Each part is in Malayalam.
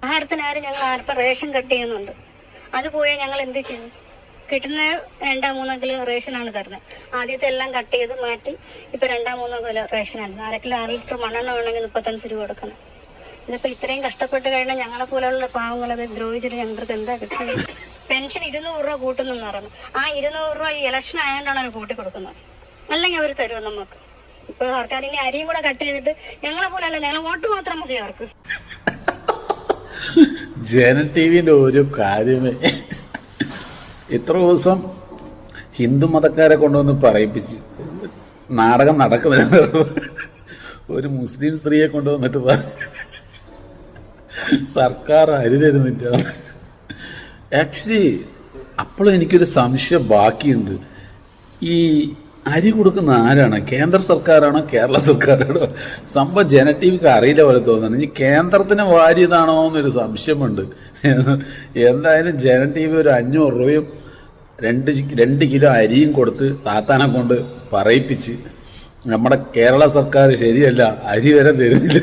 ആഹാരത്തിനാരും ഞങ്ങൾ ആർപ്പം റേഷൻ കട്ട് ചെയ്യുന്നുണ്ട്. അത് പോയാൽ ഞങ്ങൾ എന്ത് ചെയ്യും? കിട്ടുന്ന 2-3 കിലോ റേഷനാണ് തരുന്നത്. ആദ്യത്തെ എല്ലാം കട്ട് ചെയ്ത് മാറ്റി ഇപ്പൊ 2-3 കിലോ റേഷനാണ്. 1/2 കിലോ 6 ലിറ്റർ മണ്ണെണ്ണ വേണമെങ്കിൽ 35 രൂപ കൊടുക്കണം. ഇതിപ്പോ ഇത്രയും കഷ്ടപ്പെട്ട് കഴിഞ്ഞാൽ ഞങ്ങളെ പോലെയുള്ള പാവങ്ങളത് ദ്രോഹിച്ചിട്ട് ഞങ്ങൾക്ക് എന്താ കിട്ടുന്നത്? പെൻഷൻ 200 രൂപ കൂട്ടുന്നെന്ന് പറയുന്നത്. ആ 200 രൂപ ഈ ഇലക്ഷൻ ആയതുകൊണ്ടാണ് അവർ കൂട്ടി കൊടുക്കുന്നത്. അല്ലെങ്കിൽ അവർ തരുമോ നമുക്ക്? ഇപ്പൊ സർക്കാർ ഇനി അരിയും കൂടെ കട്ട് ചെയ്തിട്ട് ഞങ്ങളെ പോലെയല്ല, ഞങ്ങൾ വോട്ട് മാത്രം മതി അവർക്ക്. ജന ടിവിന്റെ ഒരു കാര്യമേ, ഇത്ര ദിവസം ഹിന്ദു മതക്കാരെ കൊണ്ടുവന്ന് പറയിപ്പിച്ച് നാടകം നടക്കുന്നില്ല. ഒരു മുസ്ലിം സ്ത്രീയെ കൊണ്ടുവന്നിട്ട് സർക്കാർ അരി തരുന്നില്ല. ആക്ച്വലി അപ്പോഴും എനിക്കൊരു സംശയം ബാക്കിയുണ്ട്. ഈ അരി കൊടുക്കുന്ന ആരാണ്? കേന്ദ്ര സർക്കാരാണോ കേരള സർക്കാരാണോ? സംഭവം ജന ടി വിക്ക് അറിയില്ല പോലെ തോന്നുന്നു. ഇനി കേന്ദ്രത്തിന് വാരിയതാണോ എന്നൊരു സംശയമുണ്ട്. എന്തായാലും ജന ടി വി ഒരു 500 രൂപയും 2 കിലോ അരിയും കൊടുത്ത് താത്താനെ കൊണ്ട് പറയിപ്പിച്ച് നമ്മുടെ കേരള സർക്കാർ ശരിയല്ല, അരി വരെ തരുന്നില്ല.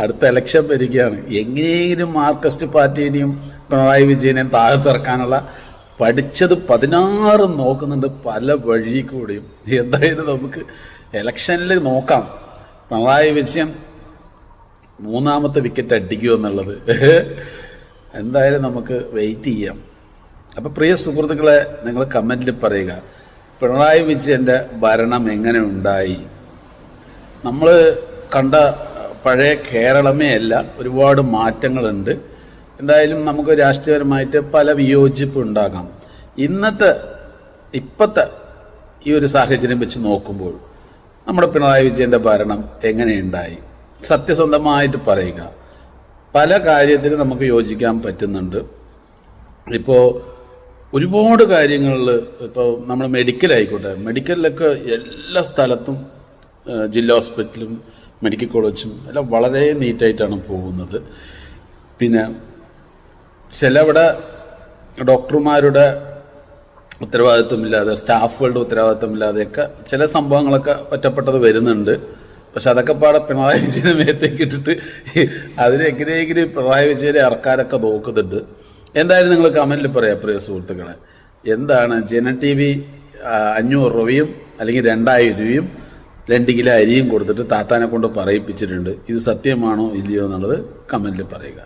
അടുത്ത ഇലക്ഷൻ വരികയാണ്. എങ്ങനെയെങ്കിലും മാർക്സിസ്റ്റ് പാർട്ടിയെയും പിണറായി വിജയനെയും താഴത്തിറക്കാനുള്ള പഠിച്ചത് 16 നോക്കുന്നുണ്ട് പല വഴി കൂടിയും. എന്തായാലും നമുക്ക് ഇലക്ഷനിൽ നോക്കാം പിണറായി വിജയൻ 3ാമത്തെ വിക്കറ്റ് അടിക്കുമെന്നുള്ളത്. എന്തായാലും നമുക്ക് വെയിറ്റ് ചെയ്യാം. അപ്പോൾ പ്രിയ സുഹൃത്തുക്കളെ, നിങ്ങൾ കമൻറ്റിൽ പറയുക, പിണറായി വിജയൻ്റെ ഭരണം എങ്ങനെ ഉണ്ടായി? നമ്മൾ കണ്ട പഴയ കേരളമേ അല്ല, ഒരുപാട് മാറ്റങ്ങളുണ്ട്. എന്തായാലും നമുക്ക് രാഷ്ട്രീയപരമായിട്ട് പല വിയോജിപ്പ് ഉണ്ടാകാം. ഇപ്പോഴത്തെ ഈ ഒരു സാഹചര്യം വെച്ച് നോക്കുമ്പോൾ നമ്മുടെ പിണറായി വിജയൻ്റെ ഭരണം എങ്ങനെയുണ്ടായി? സത്യസന്ധമായിട്ട് പറയുക. പല കാര്യത്തിലും നമുക്ക് യോജിക്കാൻ പറ്റുന്നുണ്ട്. ഇപ്പോൾ ഒരുപാട് കാര്യങ്ങളിൽ, ഇപ്പോൾ നമ്മൾ മെഡിക്കലായിക്കോട്ടെ, മെഡിക്കലിലൊക്കെ എല്ലാ സ്ഥലത്തും ജില്ലാ ഹോസ്പിറ്റലും മെഡിക്കൽ കോളേജും എല്ലാം വളരെ നീറ്റായിട്ടാണ് പോകുന്നത്. പിന്നെ ചിലവിടെ ഡോക്ടർമാരുടെ ഉത്തരവാദിത്വമില്ലാതെ, സ്റ്റാഫുകളുടെ ഉത്തരവാദിത്വമില്ലാതെയൊക്കെ ചില സംഭവങ്ങളൊക്കെ ഒറ്റപ്പെട്ടത് വരുന്നുണ്ട്. പക്ഷെ അതൊക്കെ പാടെ പിണറായി വിജയനെ മേത്തേക്ക് ഇട്ടിട്ട് അതിനെങ്ങനെയെങ്കിലും പിണറായി വിജയനെ ഇറക്കാനൊക്കെ നോക്കുന്നുണ്ട്. എന്തായാലും നിങ്ങൾ കമൻറ്റിൽ പറയാം പ്രിയ സുഹൃത്തുക്കളെ, എന്താണ് ജന ടി വി 500 രൂപയും അല്ലെങ്കിൽ 2000 രൂപയും 2 കിലോ അരിയും കൊടുത്തിട്ട് താത്താനെ കൊണ്ട് പറയിപ്പിച്ചിട്ടുണ്ട്. ഇത് സത്യമാണോ ഇല്ലയോ എന്നുള്ളത് കമൻറ്റിൽ പറയുക.